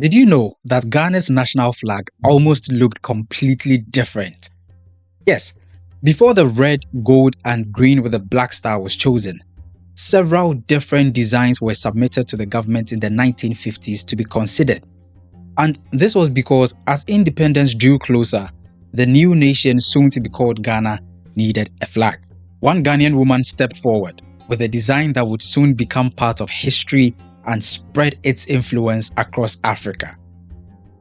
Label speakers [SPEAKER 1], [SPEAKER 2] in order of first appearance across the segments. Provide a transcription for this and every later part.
[SPEAKER 1] Did you know that Ghana's national flag almost looked completely different? Yes, before the red, gold, and green with a black star was chosen, several different designs were submitted to the government in the 1950s to be considered. And this was because as independence drew closer, the new nation, soon to be called Ghana, needed a flag. One Ghanaian woman stepped forward with a design that would soon become part of history and spread its influence across Africa.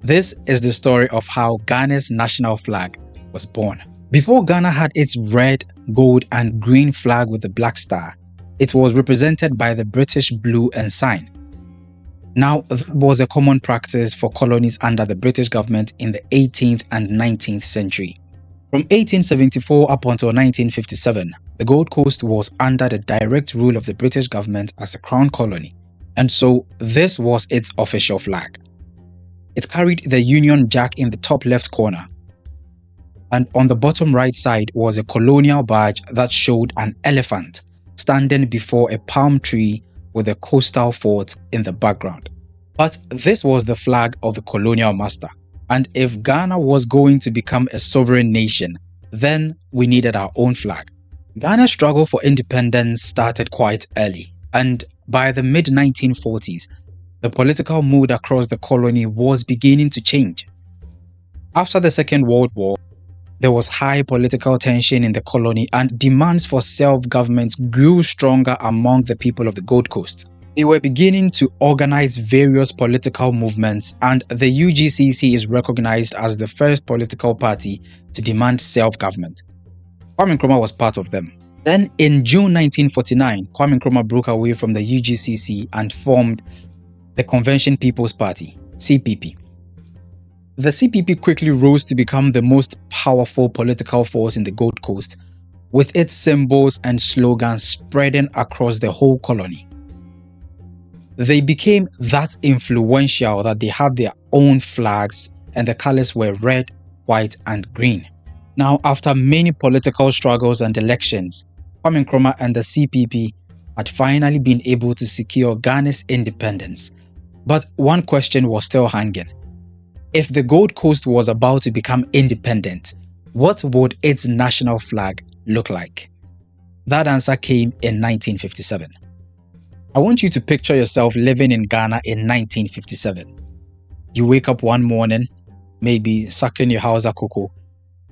[SPEAKER 1] This is the story of how Ghana's national flag was born. Before Ghana had its red, gold, and green flag with the black star, it was represented by the British blue ensign. Now, that was a common practice for colonies under the British government in the 18th and 19th century. From 1874 up until 1957, the Gold Coast was under the direct rule of the British government as a crown colony, and so this was its official flag. It carried the Union Jack in the top left corner, and on the bottom right side was a colonial badge that showed an elephant standing before a palm tree with a coastal fort in the background. But this was the flag of a colonial master, and if Ghana was going to become a sovereign nation, then we needed our own flag. Ghana's struggle for independence started quite early, and by the mid-1940s, the political mood across the colony was beginning to change. After the Second World War, there was high political tension in the colony and demands for self-government grew stronger among the people of the Gold Coast. They were beginning to organize various political movements, and the UGCC is recognized as the first political party to demand self-government. Kwame Nkrumah was part of them. Then in June 1949, Kwame Nkrumah broke away from the UGCC and formed the Convention People's Party, CPP. The CPP quickly rose to become the most powerful political force in the Gold Coast, with its symbols and slogans spreading across the whole colony. They became that influential that they had their own flags, and the colors were red, white, and green. Now, after many political struggles and elections, Kwame Nkrumah and the CPP had finally been able to secure Ghana's independence. But one question was still hanging. If the Gold Coast was about to become independent, what would its national flag look like? That answer came in 1957. I want you to picture yourself living in Ghana in 1957. You wake up one morning, maybe sucking your Hausa cocoa.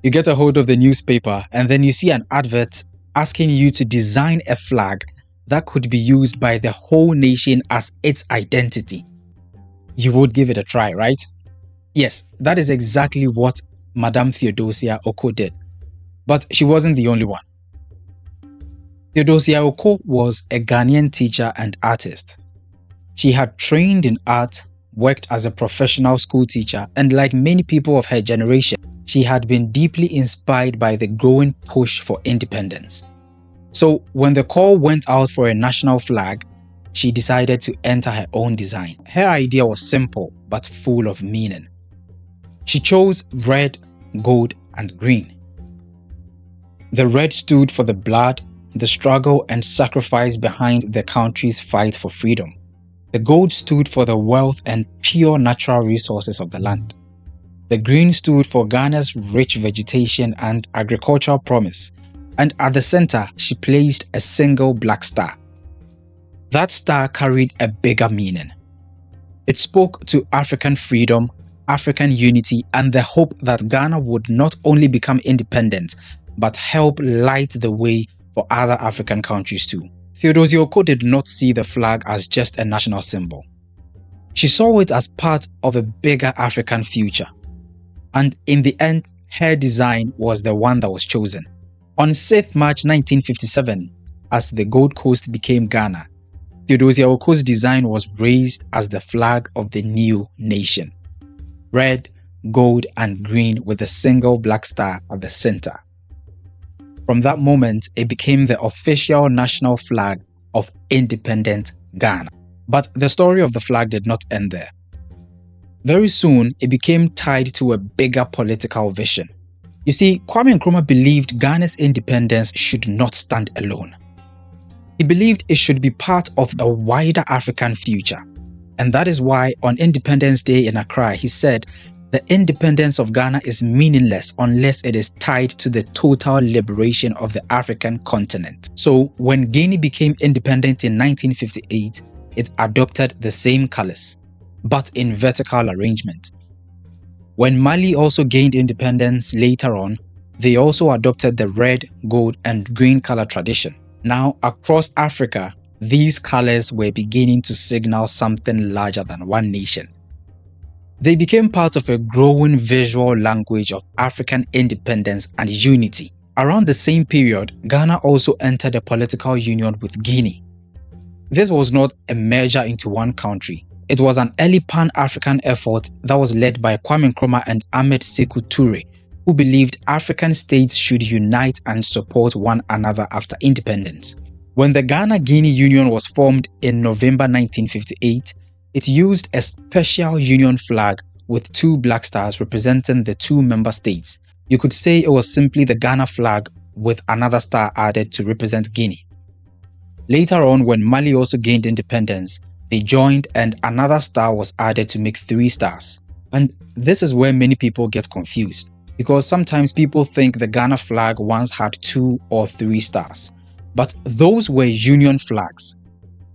[SPEAKER 1] You get a hold of the newspaper and then you see an advert asking you to design a flag that could be used by the whole nation as its identity. You would give it a try, right? Yes, that is exactly what Madame Theodosia Okoh did. But she wasn't the only one. Theodosia Okoh was a Ghanaian teacher and artist. She had trained in art, worked as a professional school teacher, and like many people of her generation, she had been deeply inspired by the growing push for independence. So when the call went out for a national flag, she decided to enter her own design. Her idea was simple but full of meaning. She chose red, gold, and green. The red stood for the blood, the struggle and sacrifice behind the country's fight for freedom. The gold stood for the wealth and pure natural resources of the land. The green stood for Ghana's rich vegetation and agricultural promise. And at the center, she placed a single black star. That star carried a bigger meaning. It spoke to African freedom, African unity, and the hope that Ghana would not only become independent, but help light the way for other African countries too. Theodosia Okoh did not see the flag as just a national symbol. She saw it as part of a bigger African future. And in the end, her design was the one that was chosen. On 6th March 1957, as the Gold Coast became Ghana, Theodosia Okoh's design was raised as the flag of the new nation. Red, gold, and green with a single black star at the center. From that moment, it became the official national flag of independent Ghana. But the story of the flag did not end there. Very soon, it became tied to a bigger political vision. You see, Kwame Nkrumah believed Ghana's independence should not stand alone. He believed it should be part of a wider African future. And that is why on Independence Day in Accra, he said, "The independence of Ghana is meaningless unless it is tied to the total liberation of the African continent." So when Guinea became independent in 1958, it adopted the same colors, but in vertical arrangement. When Mali also gained independence later on, they also adopted the red, gold, and green color tradition. Now, across Africa, these colors were beginning to signal something larger than one nation. They became part of a growing visual language of African independence and unity. Around the same period, Ghana also entered a political union with Guinea. This was not a merger into one country. It was an early Pan-African effort that was led by Kwame Nkrumah and Ahmed Sekou Toure, who believed African states should unite and support one another after independence. When the Ghana-Guinea Union was formed in November 1958, it used a special union flag with two black stars representing the two member states. You could say it was simply the Ghana flag with another star added to represent Guinea. Later on, when Mali also gained independence, they joined and another star was added to make 3 stars. And this is where many people get confused, because sometimes people think the Ghana flag once had 2 or 3 stars. But those were union flags.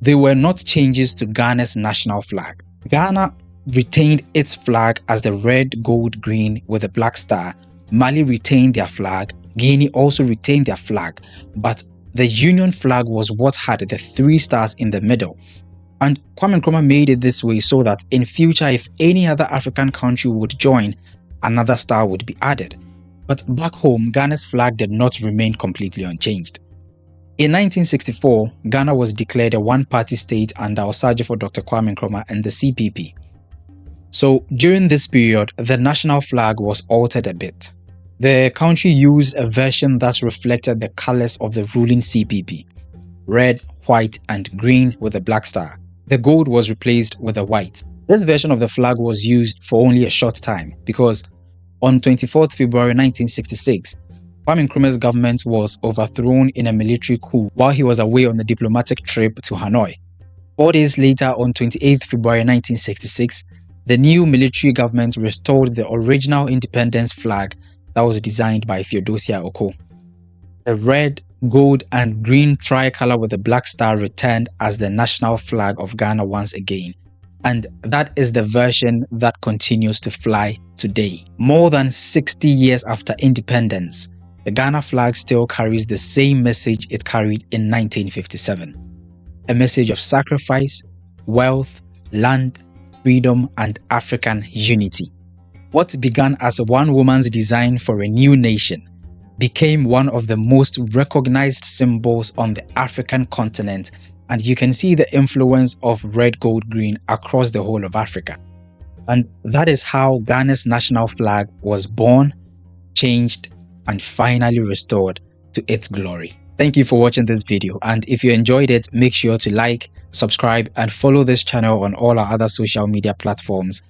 [SPEAKER 1] They were not changes to Ghana's national flag. Ghana retained its flag as the red, gold, green with a black star. Mali retained their flag. Guinea also retained their flag. But the union flag was what had the 3 stars in the middle. And Kwame Nkrumah made it this way so that in future, if any other African country would join, another star would be added. But back home, Ghana's flag did not remain completely unchanged. In 1964, Ghana was declared a one-party state under Osagyefo Dr. Kwame Nkrumah and the CPP. So during this period, the national flag was altered a bit. The country used a version that reflected the colors of the ruling CPP: red, white, and green with a black star. The gold was replaced with a white. This version of the flag was used for only a short time because on 24th February 1966, Kwame Nkrumah's government was overthrown in a military coup while he was away on a diplomatic trip to Hanoi. 4 days later, on 28th February 1966, the new military government restored the original independence flag that was designed by Theodosia Okoh. The red, gold, and green tricolor with a black star returned as the national flag of Ghana once again. And that is the version that continues to fly today. More than 60 years after independence, the Ghana flag still carries the same message it carried in 1957. A message of sacrifice, wealth, land, freedom, and African unity. What began as one woman's design for a new nation became one of the most recognized symbols on the African continent, and you can see the influence of red, gold, green across the whole of Africa. And that is how Ghana's national flag was born, changed, and finally restored to its glory. Thank you for watching this video, and if you enjoyed it, make sure to like, subscribe, and follow this channel on all our other social media platforms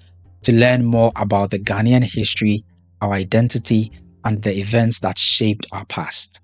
[SPEAKER 1] to learn more about the Ghanaian history, our identity, and the events that shaped our past.